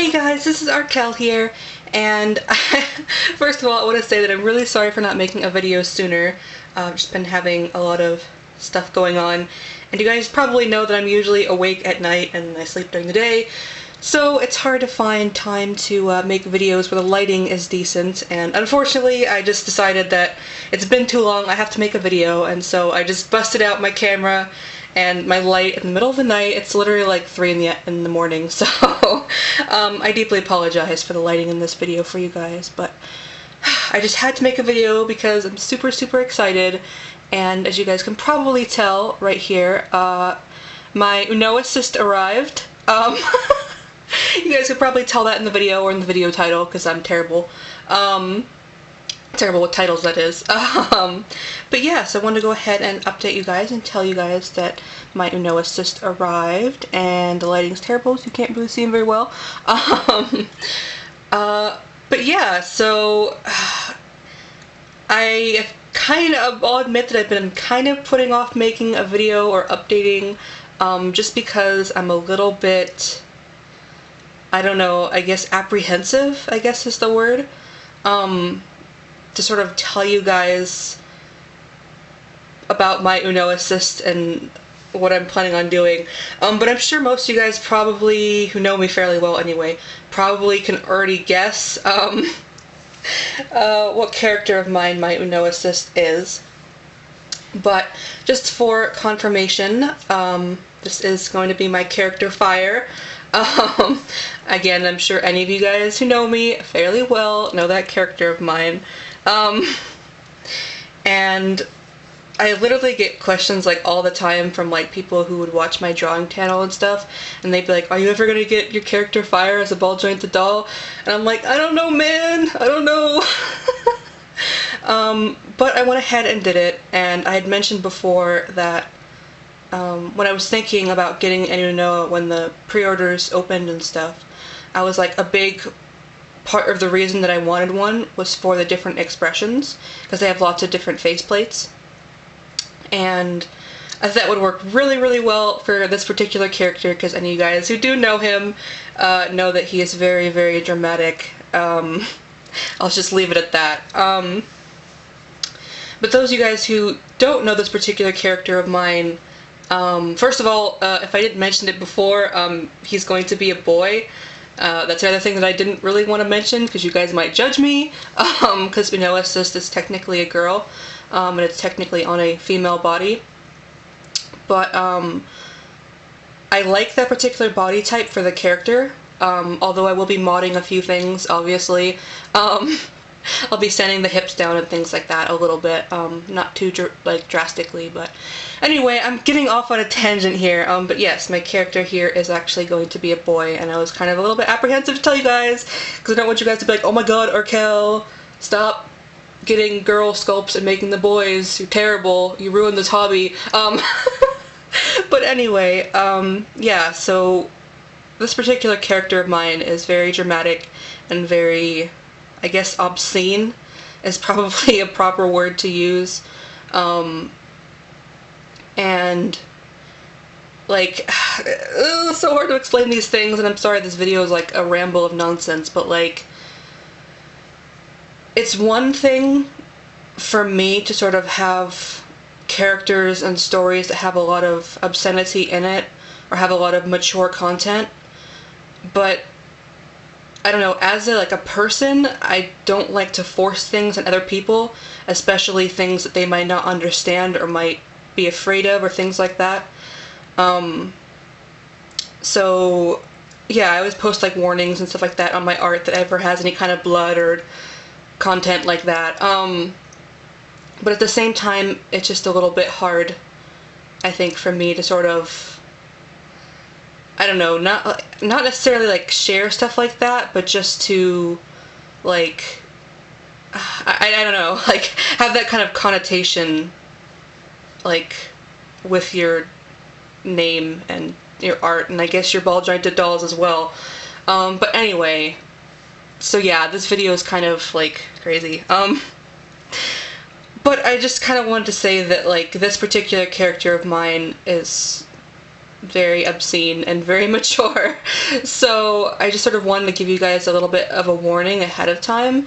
Hey guys, this is Arkel here, and first of all I want to say that I'm really sorry for not making a video sooner. I've just been having a lot of stuff going on, and you guys probably know that I'm usually awake at night and I sleep during the day, so it's hard to find time to make videos where the lighting is decent, and unfortunately I just decided that it's been too long, I have to make a video, and so I just busted out my camera and my light in the middle of the night. It's literally like 3 in the morning, so I deeply apologize for the lighting in this video for you guys, but I just had to make a video because I'm super excited, and as you guys can probably tell right here, my Unoa cyst arrived. You guys could probably tell that in the video or in the video title because I'm terrible. Terrible with titles, that is. But yeah, so I wanted to go ahead and update you guys and tell you guys that my Unoa cyst arrived, and the lighting's terrible so you can't really see them very well. But yeah, so I'll admit that I've been kind of putting off making a video or updating just because I'm a little bit, I don't know, I guess apprehensive, I guess is the word, to sort of tell you guys about my Unoa cyst and what I'm planning on doing. But I'm sure most of you guys probably, who know me fairly well anyway, probably can already guess what character of mine my Unoa cyst is. But just for confirmation, this is going to be my character Phyre. Again, I'm sure any of you guys who know me fairly well know that character of mine. And I literally get questions like all the time from like people who would watch my drawing channel and stuff, and they'd be like, are you ever gonna get your character Phyre as a ball jointed doll? And I'm like, I don't know, man, I don't know. But I went ahead and did it, and I had mentioned before that when I was thinking about getting an Unoa when the pre-orders opened and stuff, I was like, a big part of the reason that I wanted one was for the different expressions, because they have lots of different faceplates, and I thought that would work really well for this particular character, because any of you guys who do know him know that he is very dramatic. I'll just leave it at that. But those of you guys who don't know this particular character of mine, first of all, if I didn't mention it before, he's going to be a boy. That's another thing that I didn't really want to mention because you guys might judge me, because Unoa cyst is technically a girl, and it's technically on a female body. But I like that particular body type for the character, although I will be modding a few things, obviously. I'll be sanding the hips down and things like that a little bit, not too drastically, but anyway, I'm getting off on a tangent here, but yes, my character here is actually going to be a boy, and I was kind of a little bit apprehensive to tell you guys, because I don't want you guys to be like, oh my god, Arkel, stop getting girl sculpts and making the boys, you're terrible, you ruined this hobby. But anyway, yeah, so this particular character of mine is very dramatic and very, I guess, obscene is probably a proper word to use. And like, it's so hard to explain these things, and I'm sorry this video is like a ramble of nonsense, but like, it's one thing for me to sort of have characters and stories that have a lot of obscenity in it, or have a lot of mature content, but I don't know, as a person, I don't like to force things on other people, especially things that they might not understand or might be afraid of, or things like that. So yeah, I always post like warnings and stuff like that on my art that ever has any kind of blood or content like that. But at the same time, it's just a little bit hard, I think, for me to sort of, I don't know, not necessarily like share stuff like that, but just to like, I don't know, like have that kind of connotation like with your name and your art, and I guess your ball jointed dolls as well. But anyway, so yeah, this video is kind of like crazy. But I just kind of wanted to say that like this particular character of mine is very obscene and very mature. So I just sort of wanted to give you guys a little bit of a warning ahead of time,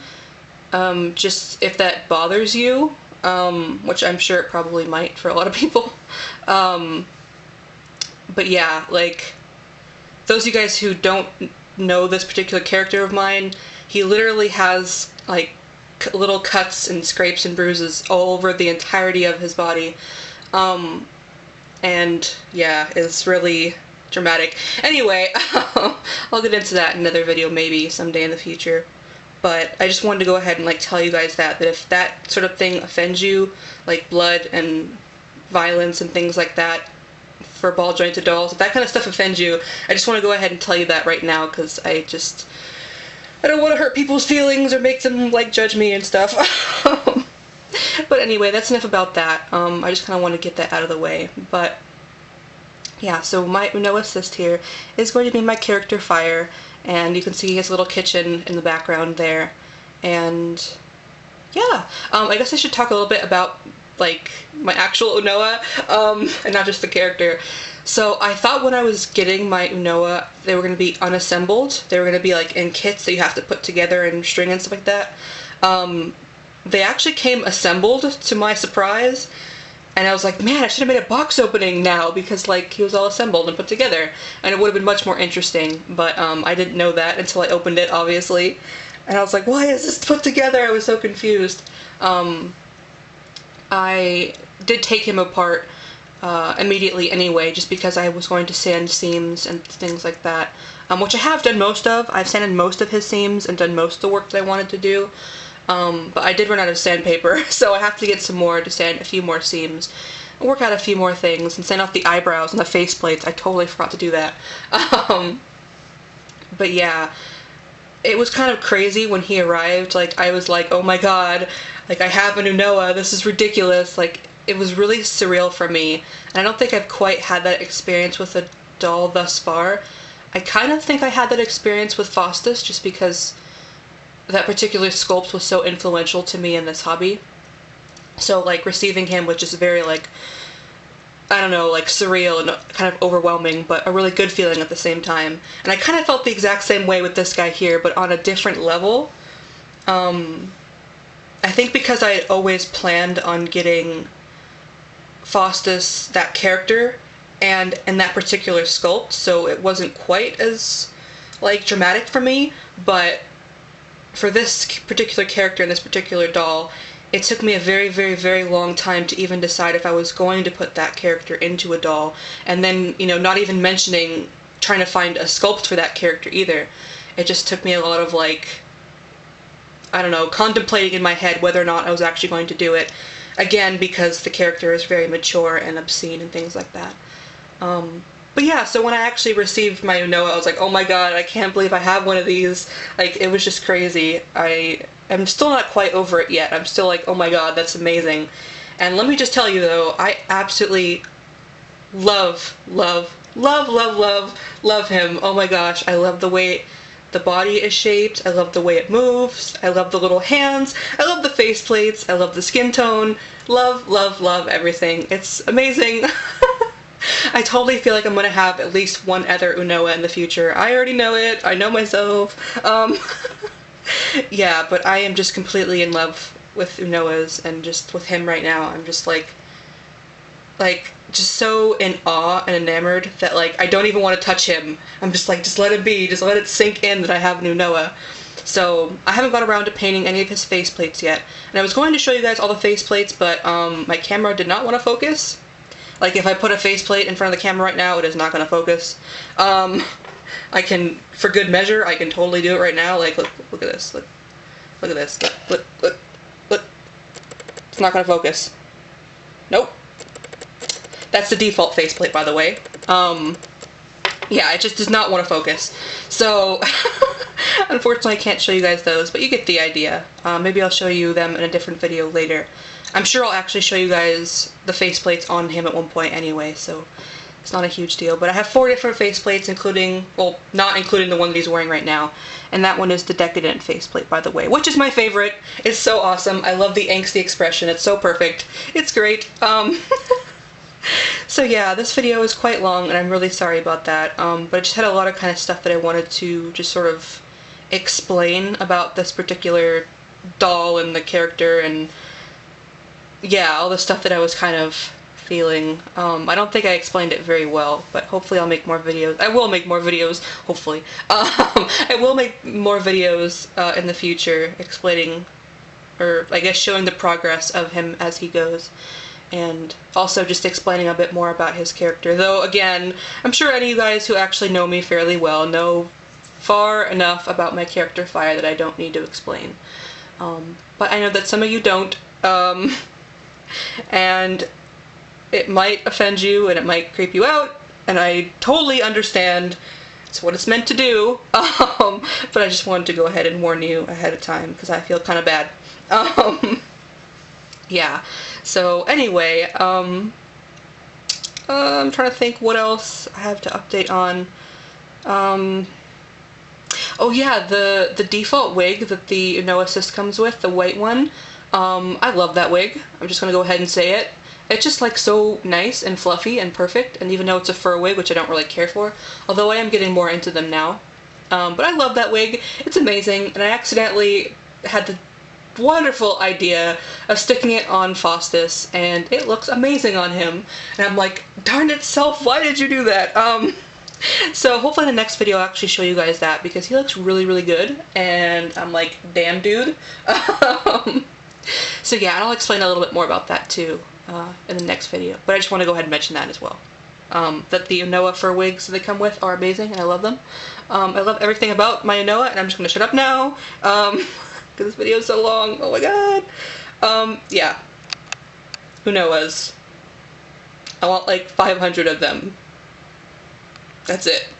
just if that bothers you, which I'm sure it probably might for a lot of people. But yeah, like, those of you guys who don't know this particular character of mine, he literally has like little cuts and scrapes and bruises all over the entirety of his body. And yeah, it's really dramatic. Anyway, I'll get into that in another video maybe someday in the future. But I just wanted to go ahead and like tell you guys that if that sort of thing offends you, like blood and violence and things like that for ball jointed dolls, if that kind of stuff offends you, I just want to go ahead and tell you that right now, because I don't want to hurt people's feelings or make them like judge me and stuff. But anyway, that's enough about that. I just kind of want to get that out of the way. But yeah, so my Unoa assist here is going to be my character Phyre, and you can see his little kitchen in the background there. And yeah, I guess I should talk a little bit about like my actual Unoa, and not just the character. So I thought when I was getting my Unoa, they were going to be unassembled. They were going to be like in kits that you have to put together and string and stuff like that. They actually came assembled, to my surprise, and I was like, man, I should have made a box opening now, because like he was all assembled and put together, and it would have been much more interesting. But I didn't know that until I opened it, obviously, and I was like, why is this put together? I was so confused. I did take him apart immediately anyway, just because I was going to sand seams and things like that, which I have done most of. I've sanded most of his seams and done most of the work that I wanted to do. But I did run out of sandpaper, so I have to get some more to sand a few more seams, and work out a few more things, and sand off the eyebrows and the faceplates. I totally forgot to do that. But yeah, it was kind of crazy when he arrived. Like, I was like, oh my god, like, I have an Unoa, this is ridiculous. Like, it was really surreal for me, and I don't think I've quite had that experience with a doll thus far. I kind of think I had that experience with Faustus, just because that particular sculpt was so influential to me in this hobby. So like receiving him was just very like, I don't know, like surreal and kind of overwhelming, but a really good feeling at the same time. And I kind of felt the exact same way with this guy here, but on a different level. I think because I had always planned on getting Faustus, that character, and that particular sculpt, so it wasn't quite as like dramatic for me. But for this particular character and this particular doll, it took me a very, very, very long time to even decide if I was going to put that character into a doll. And then, you know, not even mentioning trying to find a sculpt for that character either. It just took me a lot of, like, I don't know, contemplating in my head whether or not I was actually going to do it. Again, because the character is very mature and obscene and things like that. But yeah, so when I actually received my Unoa, I was like, oh my god, I can't believe I have one of these. Like, it was just crazy. I'm still not quite over it yet. I'm still like, oh my god, that's amazing. And let me just tell you though, I absolutely love him. Oh my gosh, I love the way the body is shaped. I love the way it moves. I love the little hands. I love the faceplates. I love the skin tone. Love everything. It's amazing. I totally feel like I'm going to have at least one other Unoa in the future. I already know it. I know myself. Yeah, but I am just completely in love with Unoas, and just with him right now. I'm just like just so in awe and enamored that like I don't even want to touch him. I'm just like, just let it be. Just let it sink in that I have an Unoa. So I haven't got around to painting any of his faceplates yet. And I was going to show you guys all the faceplates, but my camera did not want to focus. Like, if I put a faceplate in front of the camera right now, it is not going to focus. I can, for good measure, I can totally do it right now. Like, look at this. Look at this. Look. It's not going to focus. Nope. That's the default faceplate, by the way. Yeah, it just does not want to focus. So, unfortunately, I can't show you guys those, but you get the idea. Maybe I'll show you them in a different video later. I'm sure I'll actually show you guys the faceplates on him at one point anyway, so it's not a huge deal. But I have 4 different faceplates, including, well, not including the one that he's wearing right now. And that one is the Decadent faceplate, by the way, which is my favorite. It's so awesome. I love the angsty expression. It's so perfect. It's great. So yeah, this video is quite long, and I'm really sorry about that, but I just had a lot of kind of stuff that I wanted to just sort of explain about this particular doll and the character, and yeah, all the stuff that I was kind of feeling. I don't think I explained it very well, but hopefully I'll make more videos. I will make more videos, hopefully. I will make more videos in the future explaining, or I guess showing the progress of him as he goes, and also just explaining a bit more about his character. Though, again, I'm sure any of you guys who actually know me fairly well know far enough about my character Phyre that I don't need to explain. But I know that some of you don't, and it might offend you and it might creep you out, and I totally understand. It's what it's meant to do, but I just wanted to go ahead and warn you ahead of time because I feel kind of bad. Yeah, so anyway, I'm trying to think what else I have to update on. Oh yeah, the default wig that the Unoa Assist comes with, the white one, I love that wig. I'm just gonna go ahead and say it. It's just like so nice and fluffy and perfect, and even though it's a fur wig, which I don't really care for, although I am getting more into them now. But I love that wig. It's amazing, and I accidentally had the wonderful idea of sticking it on Faustus, and it looks amazing on him. And I'm like, darn itself, why did you do that? So hopefully in the next video I'll actually show you guys that, because he looks really, really good, and I'm like, damn dude. So yeah, and I'll explain a little bit more about that too in the next video, but I just want to go ahead and mention that as well. That the Unoa fur wigs that they come with are amazing, and I love them. I love everything about my Unoa, and I'm just going to shut up now, because this video is so long. Oh my god. Yeah. Unoas. I want like 500 of them. That's it.